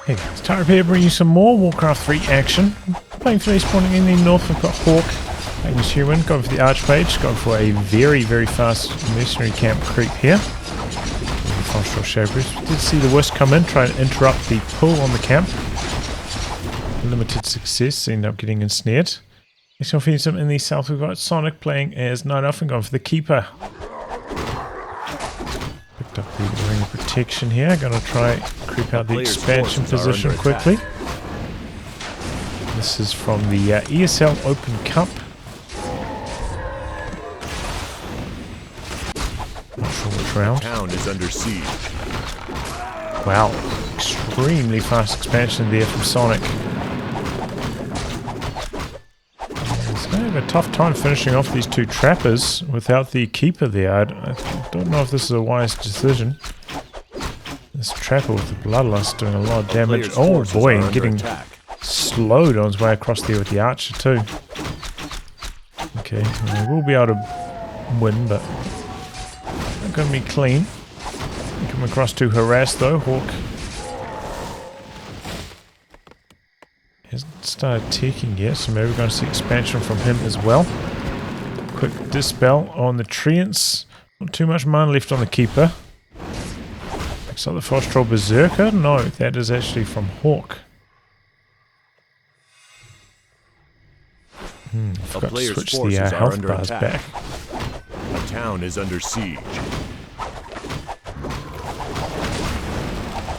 Hey guys, Tyrip here bringing you some more Warcraft 3 action. Playing today, spawning in the north, we've got Hawk, playing as human, going for the Archmage, going for a very, very fast mercenary camp creep here. Functional Shapers. We did see the Wisp come in, try and interrupt the pull on the camp. Limited success, ended up getting ensnared. Next one feeds him in the south, we've got Sonik playing as Night Elf and going for the Keeper. Picked up the ring of protection here, gonna try creep out the expansion position quickly. This is from the ESL Open Cup. Not sure which round. Town is under siege. Wow, extremely fast expansion there from Sonik. He's going to have a tough time finishing off these two trappers without the Keeper there. I don't know if this is a wise decision. This trapper with the Bloodlust doing a lot of damage. Oh boy, and getting slowed on his way across there with the Archer too. Okay, we'll be able to win, but not going to be clean. Come across to harass though. Hawk hasn't started taking yet, so maybe we're going to see expansion from him as well. Quick dispel on the treants. Not too much mana left on the Keeper. Looks like the Frost Troll Berserker. No, that is actually from Hawk. Forgot to switch the health bars back. A town is under siege.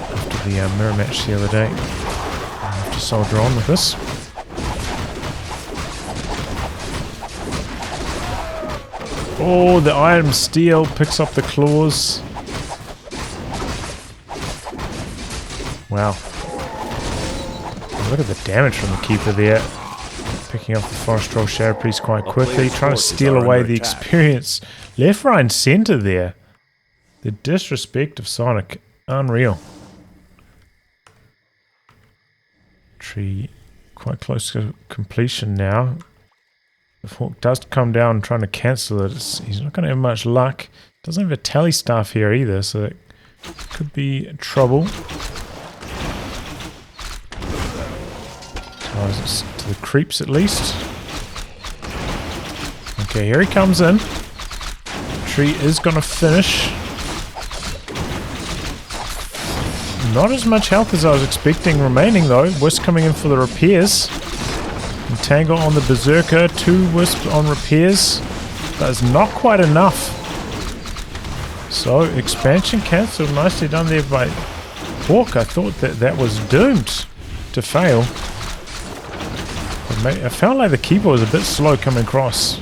After the mirror match the other day, I have to soldier on with this. Oh, the item steel picks up the claws. Wow. Look at the damage from the Keeper there. Picking up the Forest Troll Shadow Priest quite quickly, trying to steal away the experience. Left, right, and center there. The disrespect of Sonik. Unreal. Tree quite close to completion now. If Hawk does come down trying to cancel it, he's not going to have much luck. Doesn't have a tally staff here either, so it could be trouble. To the creeps at least. Okay, here he comes in. Tree is going to finish. Not as much health as I was expecting remaining though. Wisp coming in for the repairs. Entangle on the Berserker. 2 Wisps on repairs. That is not quite enough. So, expansion cancelled. Nicely done there by Hawk. I thought that was doomed to fail. I felt like the Keeper was a bit slow coming across.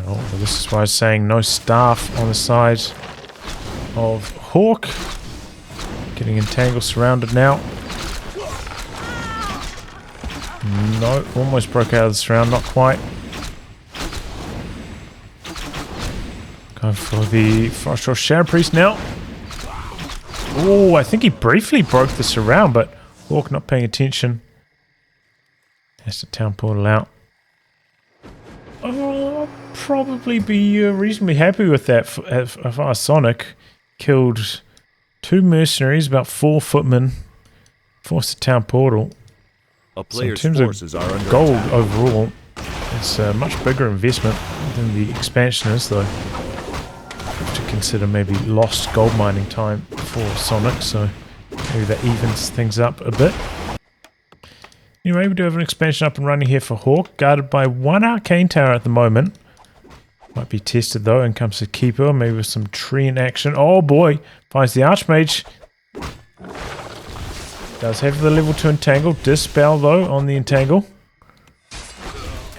Oh, well, this is why I was saying no staff on the side of Hawk. Getting entangled, surrounded now. No, almost broke out of the surround, not quite. Going for the Frost Troll Shadow Priest now. Oh, I think he briefly broke the surround, but Hawk not paying attention. Has the town portal out. Oh, I'll probably be reasonably happy with that. If I was Sonik, killed 2 mercenaries, about 4 footmen, forced the town portal. So in terms of gold overall, it's a much bigger investment than the expansion is, though. To consider maybe lost gold mining time for Sonik, so maybe that evens things up a bit. Anyway, we do have an expansion up and running here for Hawk, guarded by 1 arcane tower at the moment. Might be tested though, and comes the Keeper, maybe with some tree in action. Oh boy, finds the Archmage. Does have the level 2 entangle, dispel though on the entangle.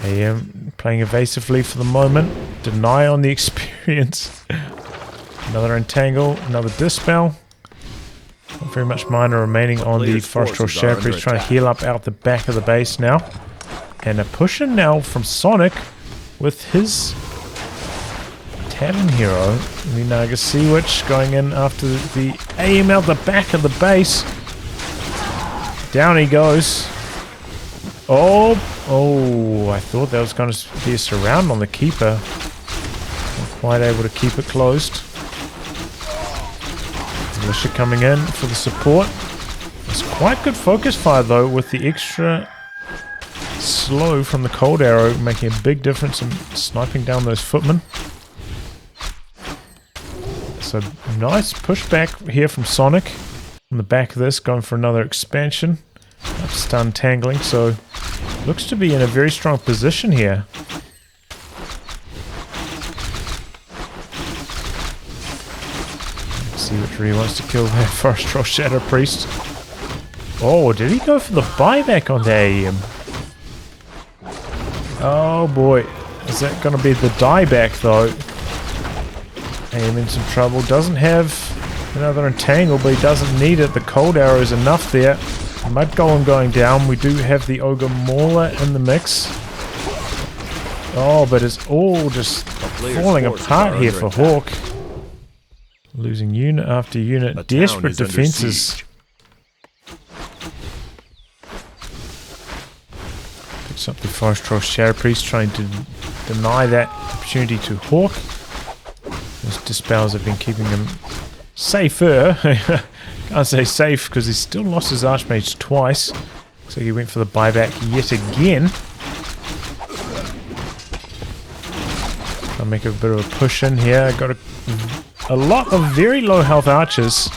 AM playing evasively for the moment. Deny on the experience. Another entangle, another dispel. Not very much mana remaining on the Forest Troll Shadow Priest, trying to heal up out the back of the base now. And a push in now from Sonik with his Tavern Hero. The Naga Sea Witch going in after the AM out the back of the base. Down he goes. Oh, I thought that was going to be a surround on the Keeper. quite able to keep it closed. Militia coming in for the support. It's quite good focus fire though, with the extra slow from the cold arrow making a big difference in sniping down those footmen. So nice pushback here from Sonic on the back of this, going for another expansion. Stun tangling, so looks to be in a very strong position here. Let's see which really wants to kill that Forest Troll Shadow Priest. Oh, did he go for the buyback on the AEM? Oh boy, is that going to be the dieback though? AEM in some trouble. Doesn't have another entangle, but he doesn't need it. The cold arrow is enough there. Mud Golem going down. We do have the Ogre Mauler in the mix. Oh, but it's all just falling apart here for Hawk. Losing unit after unit. Desperate defenses. Picks up the Forest Troll Shadow Priest, trying to deny that opportunity to Hawk. Those dispels have been keeping him safer. Can't say safe because he's still lost his Archmage twice. Looks like he went for the buyback yet again. I'll make a bit of a push in here. Got a lot of very low health archers,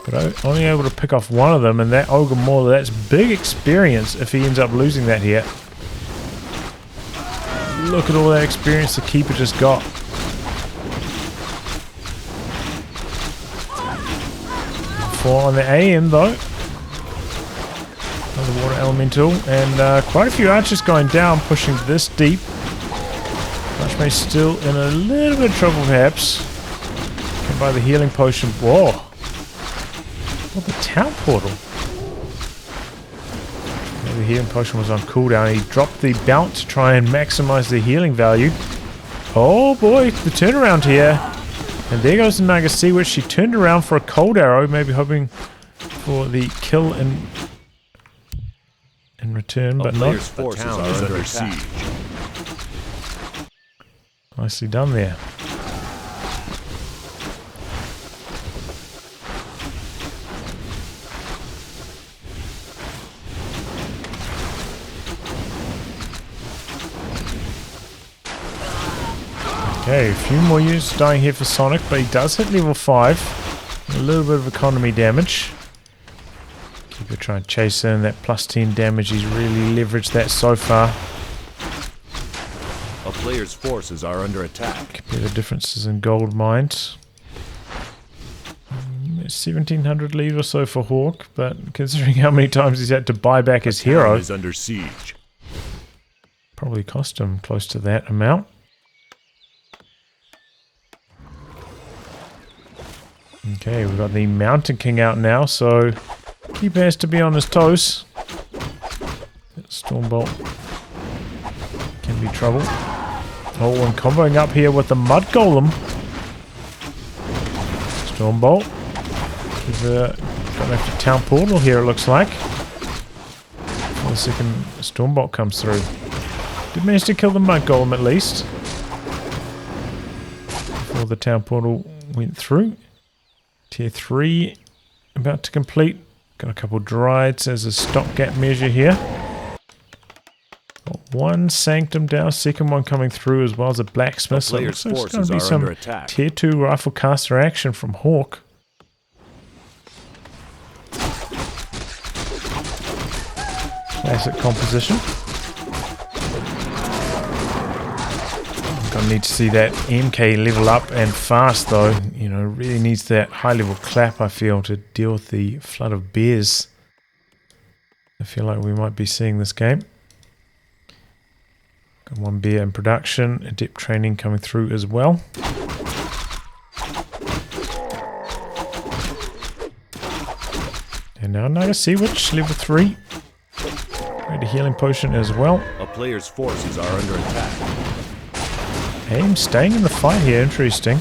but only able to pick off one of them, and that Ogre Mauler, that's big experience if he ends up losing that here. Look at all that experience the Keeper just got. On the AM though, another water elemental, and quite a few archers going down, pushing this deep. Archmage still in a little bit of trouble perhaps. Can buy the healing potion. Whoa! What, the town portal? The healing potion was on cooldown. He dropped the bounce to try and maximize the healing value. Oh boy, the turnaround here. And there goes the Naga Sea Witch. She turned around for a cold arrow, maybe hoping for the kill in return, but not. The town is under siege. Nicely done there. Okay, a few more units dying here for Sonic, but he does hit level 5. A little bit of economy damage. Keeper trying to chase in that plus 10 damage. He's really leveraged that so far. A player's forces are under attack. Compare the differences in gold mines. 1700 lead or so for Hawk, but considering how many times he's had to buy back his hero, is under siege. Probably cost him close to that amount. Okay, we've got the Mountain King out now, so Keeper has to be on his toes. Stormbolt can be trouble. Oh, and comboing up here with the Mud Golem. Stormbolt. Going after Town Portal here, it looks like. For the second Stormbolt comes through. Did manage to kill the Mud Golem at least. Before the Town Portal went through. Tier 3 about to complete. Got a couple drides as a stopgap measure here. Got one Sanctum down, second one coming through as well as a Blacksmith. So Player's there's going forces to be are some under attack. Tier 2 rifle caster action from Hawk. Classic composition. Gonna need to see that MK level up and fast though. You know, really needs that high level clap, I feel, to deal with the flood of bears. I feel like we might be seeing this game. Got one bear in production, adept training coming through as well. And now Naga Sea Witch, level 3. Ready healing potion as well. A player's forces are under attack. Aim staying in the fight here, interesting.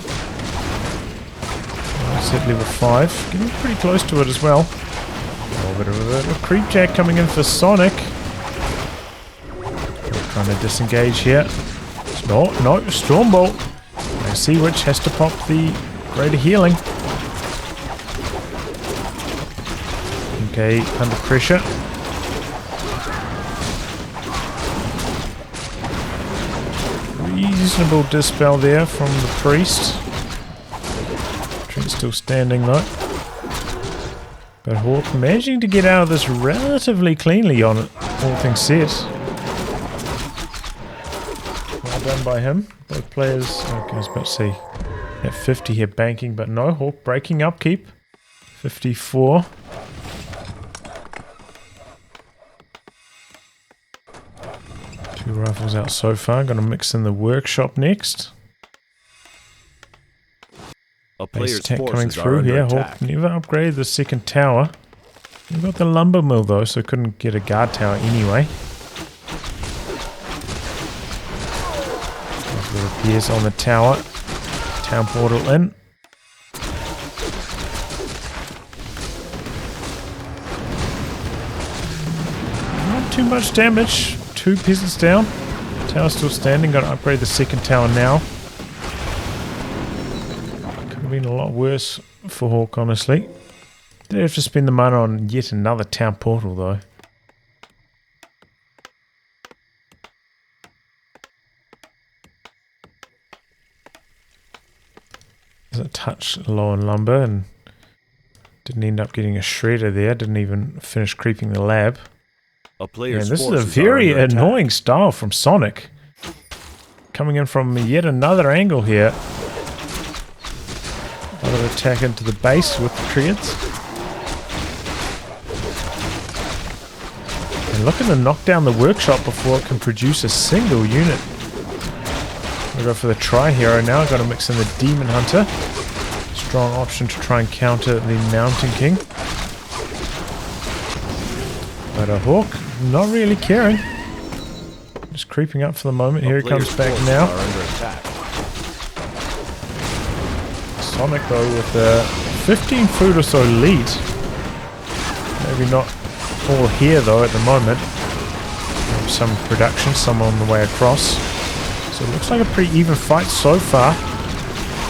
Let's hit level 5. Getting pretty close to it as well. A little bit of a creep jack coming in for Sonic. Trying to disengage here. No, Stormbolt. I see which has to pop the greater healing. Okay, under pressure. Reasonable dispel there from the priest. Trent's still standing though. But Hawk managing to get out of this relatively cleanly on it, all things said. Well done by him. Both players, okay, I was about to say, at 50 here banking, but no, Hawk breaking upkeep. 54. Two rifles out so far. Gonna mix in the workshop next. A Base player's attack coming forces are through under here. attack. Hawk never upgraded the second tower. We got the lumber mill though, so couldn't get a guard tower anyway. The repairs on the tower. Town portal in. Not too much damage. Two peasants down. Tower still standing. Got to upgrade the second tower now. Could have been a lot worse for Hawk, honestly. Did have to spend the money on yet another town portal though. A touch low on lumber and didn't end up getting a shredder there. Didn't even finish creeping the lab. A player's And this is a forces are very under attack. annoying style from Sonic. Coming in from yet another angle here. Another attack into the base with the treads. And looking to knock down the workshop before it can produce a single unit. We'll go for the Tri-Hero now. Got to mix in the Demon Hunter. Strong option to try and counter the Mountain King. But a Hawk, not really caring. Just creeping up for the moment. Here he comes back now. Are under attack. Sonic though with a 15 food or so lead. Maybe not all here though at the moment. Maybe some production, some on the way across. So it looks like a pretty even fight so far.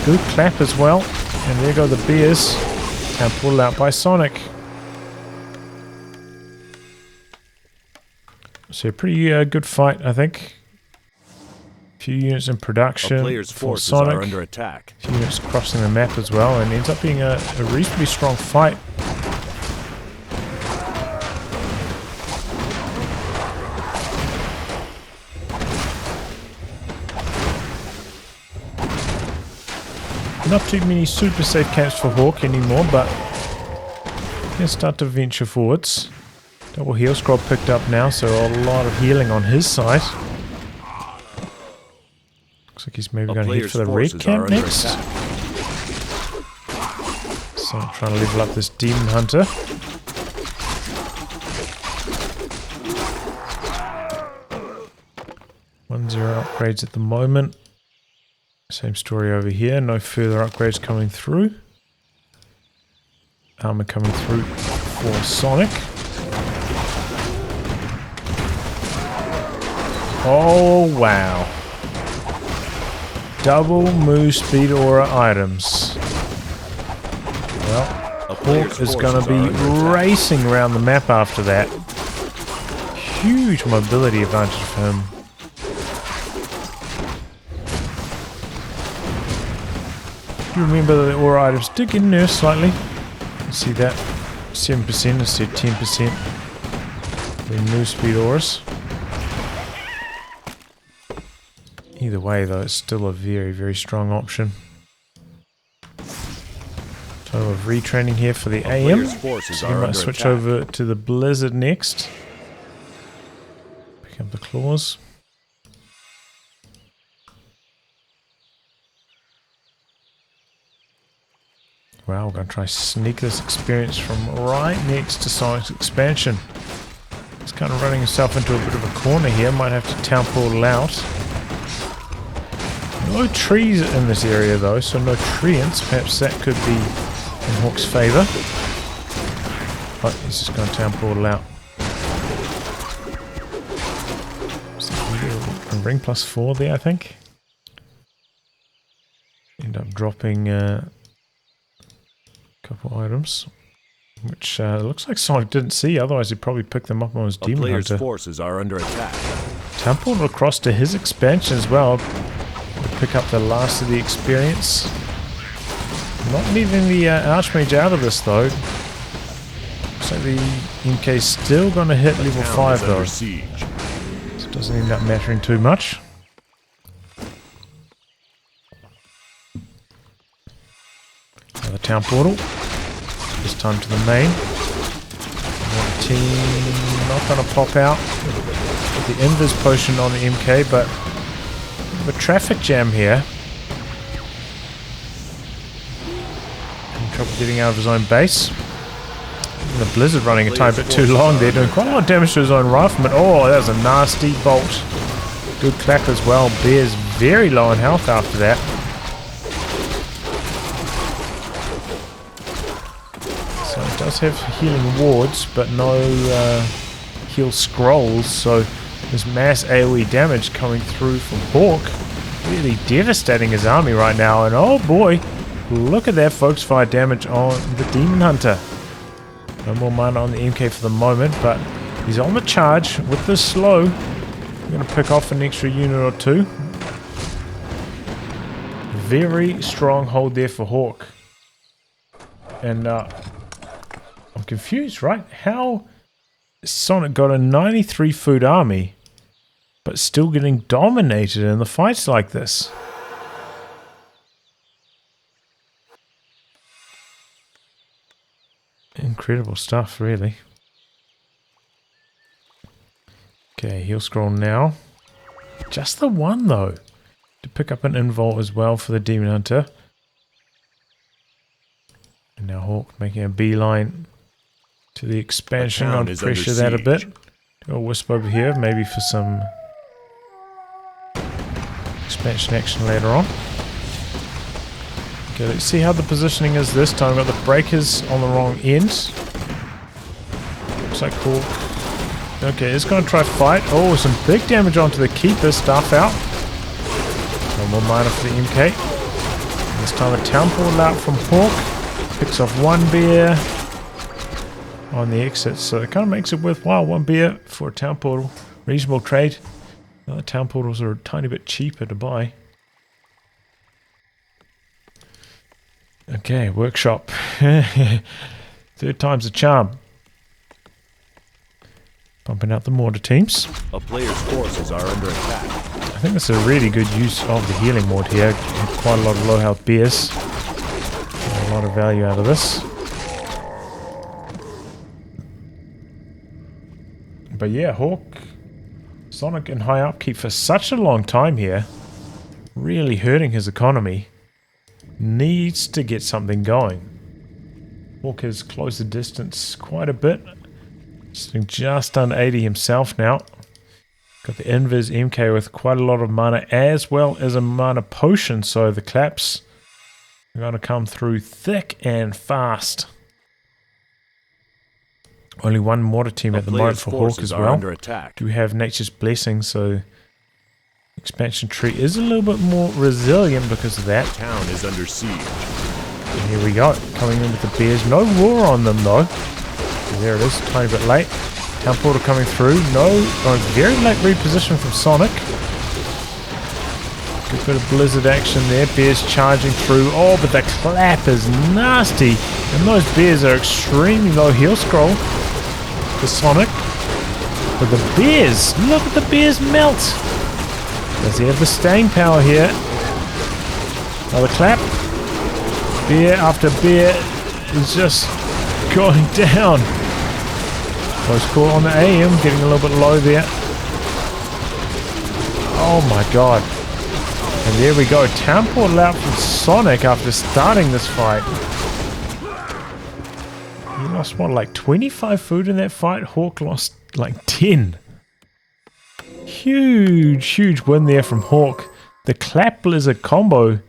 Good clap as well. And there go the bears. And pulled out by Sonic. So a pretty good fight, I think. Few units in production A player's for forces Sonic. are under attack. Few units crossing the map as well. And ends up being a reasonably strong fight. Not too many super safe camps for Hawk anymore, but can start to venture forwards. Double heal scroll picked up now, so a lot of healing on his side. Looks like he's maybe going to head for the red camp next. So I'm trying to level up this Demon Hunter. One zero upgrades at the moment. Same story over here, no further upgrades coming through. Armor coming through for Sonic. Oh wow. Double move speed aura items. Well, Hawk is going to be racing around the map after that. Huge mobility advantage for him. Remember that the aura items did get nerfed slightly. You see that 7% instead of 10%. The move speed auras. Either way though, it's still a very, very strong option. Total of retraining here for the AM. So we might switch over to the Blizzard next. Pick up the claws. Well, we're going to try sneak this experience from right next to Sonic's expansion. He's kind of running himself into a bit of a corner here. Might have to town portal out. No trees in this area though, so no treants. Perhaps that could be in Hawk's favour. Oh, he's just going to town portal out. So a ring +4 there, I think. End up dropping a couple items, which looks like Sonic didn't see, otherwise he'd probably pick them up on his A Demon player's Hunter. forces are under attack. Temple across to his expansion as well. Pick up the last of the experience. Not leaving the Archmage out of this though. Looks like the MK's still going to hit level 5 though. Siege. So it doesn't end up mattering too much. Another town portal. This time to the main. Another team not going to pop out. The invis potion on the MK, but a traffic jam here. Having trouble getting out of his own base. And the blizzard running a tiny bit too long there, doing quite a lot of damage to his own rifleman. Oh, that was a nasty bolt. Good clap as well. Bear's very low in health after that. So it does have healing wards, but no heal scrolls, so there's mass AoE damage coming through from Hawk. Really devastating his army right now. And oh boy, look at that folks, fire damage on the Demon Hunter. No more mana on the MK for the moment, but he's on the charge with the slow. I'm going to pick off an extra unit or two. Very strong hold there for Hawk. And I'm confused, right? How Sonic got a 93 food army but still getting dominated in the fights like this? Incredible stuff, really. Okay, heal scroll now. Just the one, though. To pick up an invul as well for the Demon Hunter. And now Hawk making a beeline to the expansion. I'll pressure that a bit. Do a wisp over here, maybe for some expansion action later on. Okay, let's see how the positioning is this time. We've got the breakers on the wrong end. Looks like Hawk. Okay, it's going to try fight. Oh, some big damage onto the keeper. Staff out. No more mana for the MK. And this time a town portal out from Hawk. Picks off one bear on the exit. So it kind of makes it worthwhile. One bear for a town portal. Reasonable trade. The town portals are a tiny bit cheaper to buy. Okay, workshop. Third time's a charm. Bumping out the mortar teams. A player's forces are under attack. I think that's a really good use of the healing ward here. Get quite a lot of low health bears. Get a lot of value out of this. But yeah, Hawk, Sonic in high upkeep for such a long time here. Really hurting his economy. Needs to get something going. Hawk has closed the distance quite a bit. Sitting just under 80 himself now. Got the Invis MK with quite a lot of mana as well as a mana potion, so the claps are going to come through thick and fast. Only one mortar team at the moment for Hawk as well. Do have Nature's Blessing, so expansion tree is a little bit more resilient because of that. Town is under siege. And here we go, coming in with the bears. No war on them though. So there it is, a tiny bit late. Town portal coming through. No, very late reposition from Sonic. Good bit of blizzard action there. Bears charging through. Oh, but the clap is nasty. And those bears are extremely low heal scroll for Sonic. But the bears, look at the bears melt. Does he have the staying power here? Another clap. Bear after bear is just going down. Close call on the AM, getting a little bit low there. Oh my god. And there we go. Town portal out from Sonic after starting this fight. He lost what, like 25 food in that fight? Hawk lost like 10. Huge win there from Hawk. The clap blizzard combo.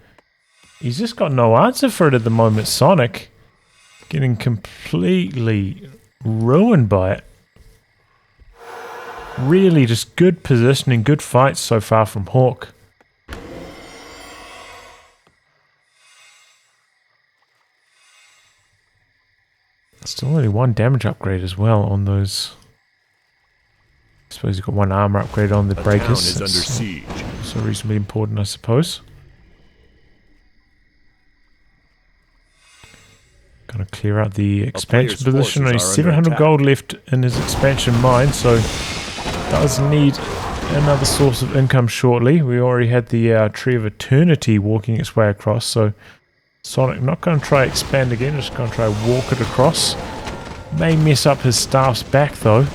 He's just got no answer for it at the moment. Sonic getting completely ruined by it. Really just good positioning, good fights so far from Hawk. Still only one damage upgrade as well on those. I suppose you've got one armor upgrade on the breakers. Town is under siege. So reasonably important, I suppose. Gonna clear out the expansion position. Only 700 gold left in his expansion mine, so does need another source of income shortly. We already had the Tree of Eternity walking its way across, so Sonic not going to try expand again, just going to try walk it across. May mess up his staff's back though.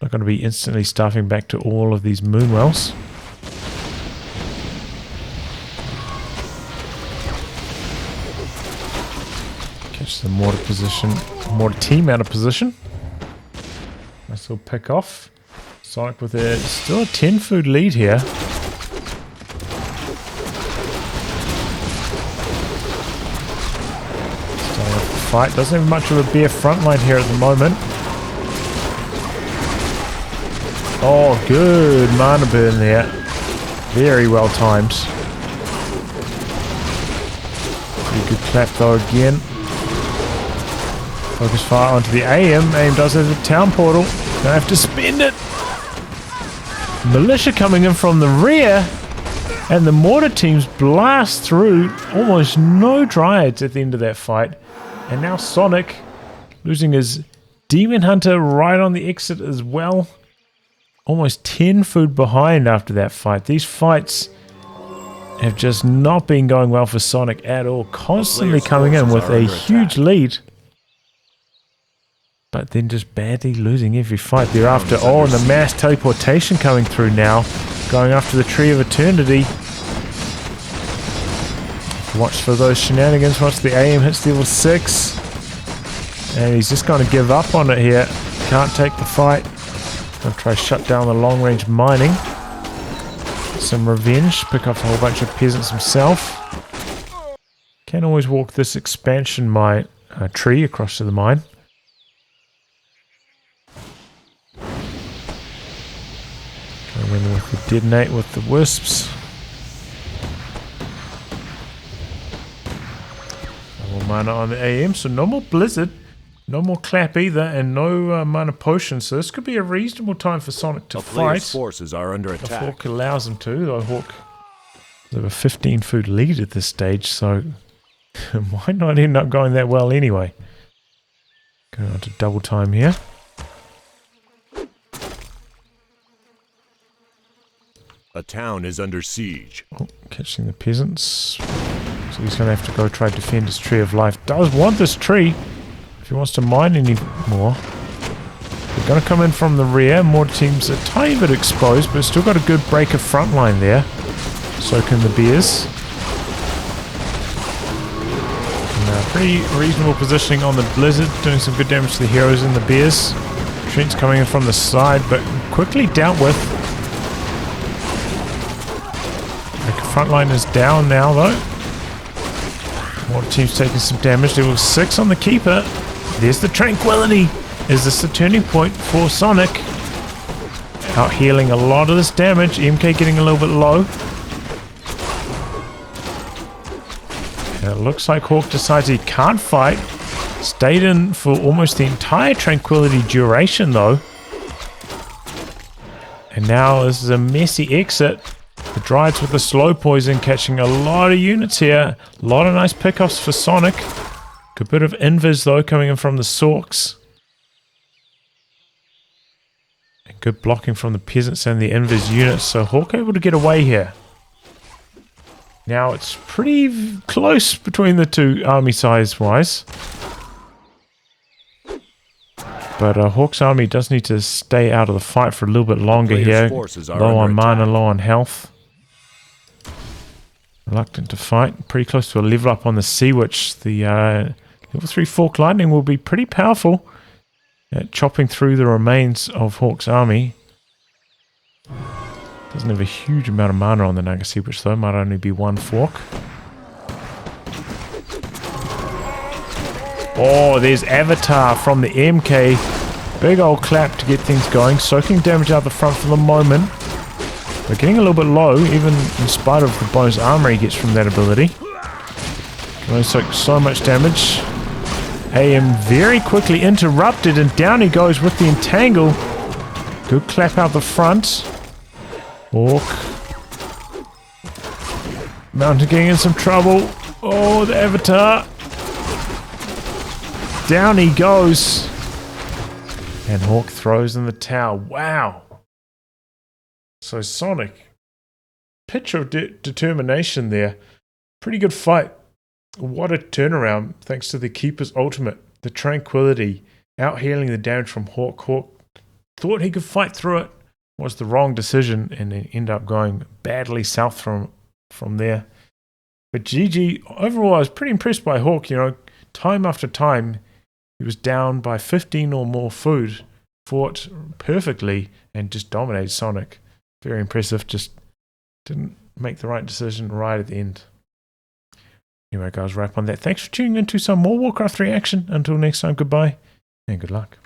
Not going to be instantly staffing back to all of these moonwells. Catch the mortar position, mortar team out of position. Nice little pick off. Sonic with still a 10 food lead here. Starting off the fight. Doesn't have much of a bare front line here at the moment. Oh, good mana burn there. Very well timed. Pretty good clap though again. Focus fire onto the AM. AM does have the town portal. Gonna have to spend it. Militia coming in from the rear, and the mortar teams blast through. Almost no dryads at the end of that fight, and now Sonic losing his demon hunter right on the exit as well. Almost 10 food behind after that fight. These fights have just not been going well for Sonic at all. Constantly coming in with a huge lead, but then just badly losing every fight thereafter. Oh, and the mass teleportation coming through now. Going after the Tree of Eternity. Watch for those shenanigans once the AM hits level 6. And he's just going to give up on it here. Can't take the fight. Going to try to shut down the long range mining. Some revenge. Pick off a whole bunch of peasants himself. Can always walk this expansion tree across to the mine. Going in with the detonate with the wisps. No more mana on the AM, so no more blizzard, no more clap either, and no mana potion. So this could be a reasonable time for Sonic to fight. Forces are under attack. If Hawk allows him to, though Hawk has a 15 food lead at this stage, so it might not end up going that well anyway. Going on to double time here. A town is under siege. Oh, catching the peasants. So he's going to have to go try to defend his Tree of Life. Does want this tree if he wants to mine any more. They're going to come in from the rear. More teams a tiny bit exposed, but still got a good breaker front line there. So can the bears. Pretty reasonable positioning on the blizzard, doing some good damage to the heroes and the bears. Trent's coming in from the side, but quickly dealt with. Front line is down now though. Water team's taking some damage. Level 6 on the keeper. There's the tranquility. Is this the turning point for Sonic? Out healing a lot of this damage. MK getting a little bit low. And it looks like Hawk decides he can't fight. Stayed in for almost the entire tranquility duration though. And now this is a messy exit. The Dryads with the slow poison catching a lot of units here. A lot of nice pickoffs for Sonic. Good bit of invis though coming in from the Sorks. And good blocking from the peasants and the invis units. So Hawk able to get away here. Now it's pretty close between the two army size wise. But Hawk's army does need to stay out of the fight for a little bit longer here. Low on mana, low on health. Reluctant to fight. Pretty close to a level up on the Sea Witch. The level 3 Fork Lightning will be pretty powerful at chopping through the remains of Hawk's army. Doesn't have a huge amount of mana on the Naga Sea Witch though. Might only be one fork. Oh, there's Avatar from the MK. Big old clap to get things going. Soaking damage out the front for the moment. But getting a little bit low, even in spite of the bonus armor he gets from that ability. Can only soak so much damage. AM very quickly interrupted, and down he goes with the entangle. Good clap out the front. Hawk. Mountain getting in some trouble. Oh, the Avatar. Down he goes. And Hawk throws in the towel. Wow. So Sonic. Picture of determination there. Pretty good fight. What a turnaround, thanks to the Keeper's ultimate. The tranquility. Out healing the damage from Hawk. Hawk thought he could fight through it. Was the wrong decision, and then ended up going badly south from there. But GG, overall, I was pretty impressed by Hawk. You know, time after time, he was down by 15 or more food, fought perfectly, and just dominated Sonic. Very impressive, just didn't make the right decision right at the end. Anyway, guys, wrap on that. Thanks for tuning in to some more Warcraft 3 action. Until next time, goodbye, and good luck.